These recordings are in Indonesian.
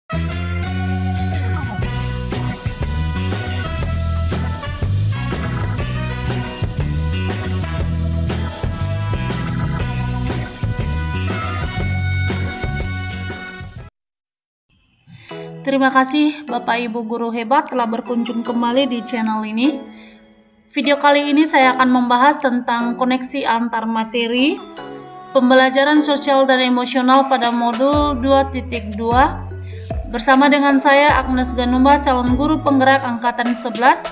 Terima kasih Bapak Ibu Guru hebat telah berkunjung kembali di channel ini. Video kali ini saya akan membahas tentang koneksi antar materi pembelajaran sosial dan emosional pada modul 2.2 bersama dengan saya Agnes Ganumba, calon guru penggerak angkatan 11,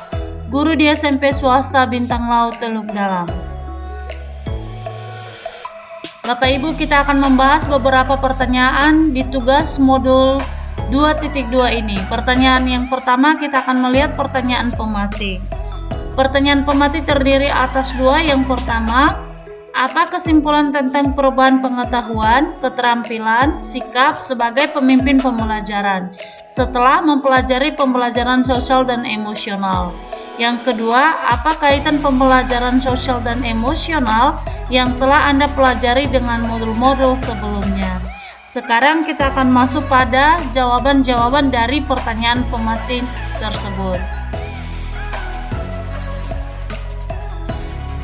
guru di SMP swasta Bintang Laut Teluk Dalam. Bapak Ibu, kita akan membahas beberapa pertanyaan di tugas modul 2.2 ini. Pertanyaan yang pertama, kita akan melihat pertanyaan pematik. Pertanyaan pematik terdiri atas dua. Yang pertama, apa kesimpulan tentang perubahan pengetahuan, keterampilan, sikap sebagai pemimpin pembelajaran setelah mempelajari pembelajaran sosial dan emosional? Yang kedua, apa kaitan pembelajaran sosial dan emosional yang telah Anda pelajari dengan modul-modul sebelumnya? Sekarang kita akan masuk pada jawaban-jawaban dari pertanyaan pematik tersebut.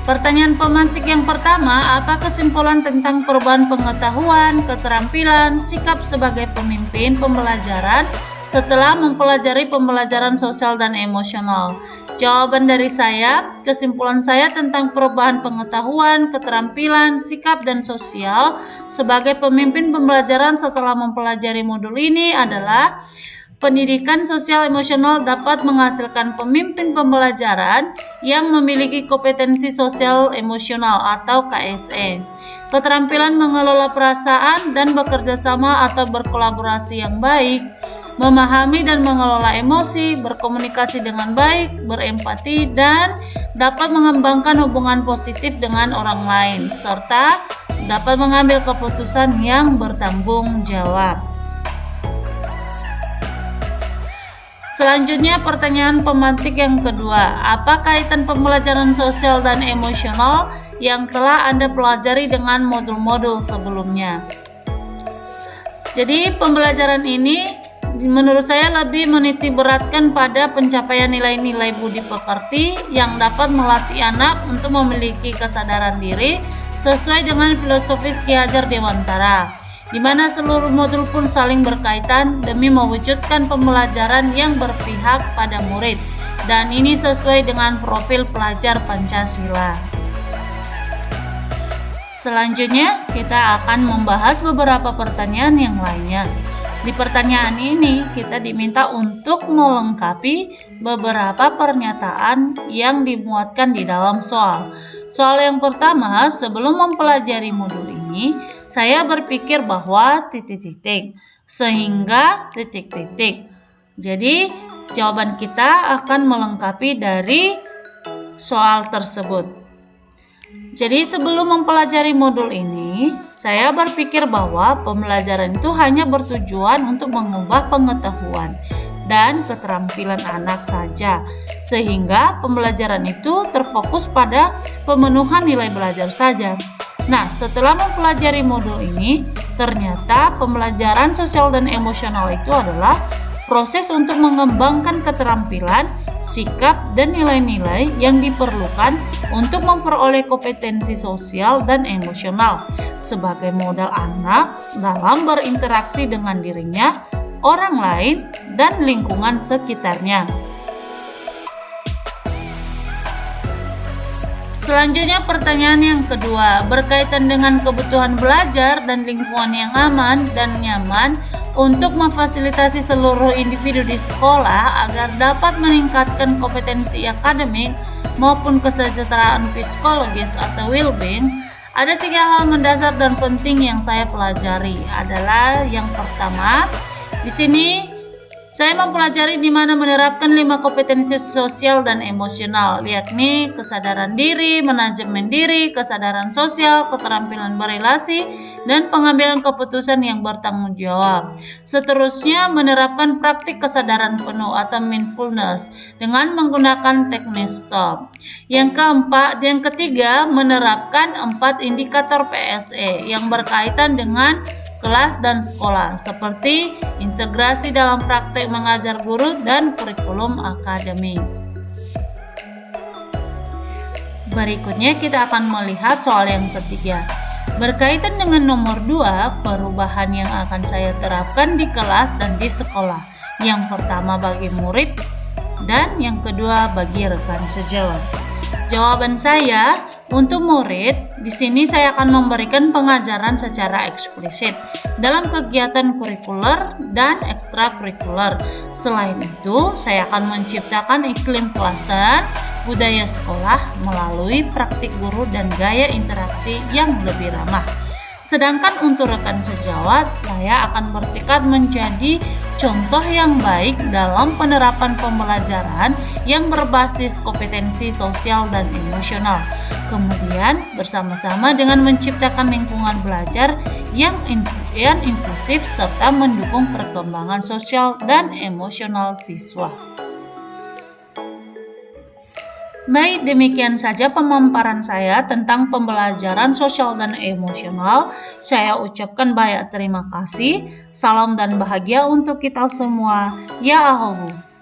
Pertanyaan pematik yang pertama, apa kesimpulan tentang perubahan pengetahuan, keterampilan, sikap sebagai pemimpin pembelajaran setelah mempelajari pembelajaran sosial dan emosional? Jawaban dari saya, kesimpulan saya tentang perubahan pengetahuan, keterampilan, sikap, dan sosial sebagai pemimpin pembelajaran setelah mempelajari modul ini adalah pendidikan sosial emosional dapat menghasilkan pemimpin pembelajaran yang memiliki kompetensi sosial emosional atau KSE, keterampilan mengelola perasaan dan bekerja sama atau berkolaborasi yang baik, memahami dan mengelola emosi, berkomunikasi dengan baik, berempati, dan dapat mengembangkan hubungan positif dengan orang lain, serta dapat mengambil keputusan yang bertanggung jawab. Selanjutnya pertanyaan pematik yang kedua, apa kaitan pembelajaran sosial dan emosional yang telah Anda pelajari dengan modul-modul sebelumnya? Jadi pembelajaran ini menurut saya lebih menitik beratkan pada pencapaian nilai-nilai budi pekerti yang dapat melatih anak untuk memiliki kesadaran diri sesuai dengan filosofis Ki Hajar Dewantara, di mana seluruh modul pun saling berkaitan demi mewujudkan pembelajaran yang berpihak pada murid, dan ini sesuai dengan profil pelajar Pancasila. Selanjutnya, kita akan membahas beberapa pertanyaan yang lainnya. Di pertanyaan ini, kita diminta untuk melengkapi beberapa pernyataan yang dimuatkan di dalam soal. Soal yang pertama, sebelum mempelajari modul ini, saya berpikir bahwa sehingga Jadi, jawaban kita akan melengkapi dari soal tersebut. Jadi sebelum mempelajari modul ini, saya berpikir bahwa pembelajaran itu hanya bertujuan untuk mengubah pengetahuan dan keterampilan anak saja, sehingga pembelajaran itu terfokus pada pemenuhan nilai belajar saja. Nah, setelah mempelajari modul ini, ternyata pembelajaran sosial dan emosional itu adalah proses untuk mengembangkan keterampilan, sikap, dan nilai-nilai yang diperlukan untuk memperoleh kompetensi sosial dan emosional sebagai modal anak dalam berinteraksi dengan dirinya, orang lain, dan lingkungan sekitarnya. Selanjutnya pertanyaan yang kedua, berkaitan dengan kebutuhan belajar dan lingkungan yang aman dan nyaman untuk memfasilitasi seluruh individu di sekolah agar dapat meningkatkan kompetensi akademik maupun kesejahteraan psikologis atau well-being. Ada 3 hal mendasar dan penting yang saya pelajari. Adalah yang pertama, di sini saya mempelajari di mana menerapkan 5 kompetensi sosial dan emosional, yakni kesadaran diri, manajemen diri, kesadaran sosial, keterampilan berelasi, dan pengambilan keputusan yang bertanggung jawab. Seterusnya, menerapkan praktik kesadaran penuh atau mindfulness dengan menggunakan teknik STOP. Yang ketiga, menerapkan 4 indikator PSE yang berkaitan dengan kelas dan sekolah, seperti integrasi dalam praktek mengajar guru dan kurikulum akademik. Berikutnya kita akan melihat soal yang ketiga. Berkaitan dengan nomor 2, perubahan yang akan saya terapkan di kelas dan di sekolah. Yang pertama bagi murid dan yang kedua bagi rekan sejawat. Jawaban saya untuk murid, di sini saya akan memberikan pengajaran secara eksplisit dalam kegiatan kurikuler dan ekstrakurikuler. Selain itu, saya akan menciptakan iklim kelas dan budaya sekolah melalui praktik guru dan gaya interaksi yang lebih ramah. Sedangkan untuk rekan sejawat, saya akan bertekad menjadi contoh yang baik dalam penerapan pembelajaran yang berbasis kompetensi sosial dan emosional. Kemudian bersama-sama dengan menciptakan lingkungan belajar yang inklusif serta mendukung perkembangan sosial dan emosional siswa. Baik, demikian saja pemaparan saya tentang pembelajaran sosial dan emosional. Saya ucapkan banyak terima kasih. Salam dan bahagia untuk kita semua. Ya Ahobu.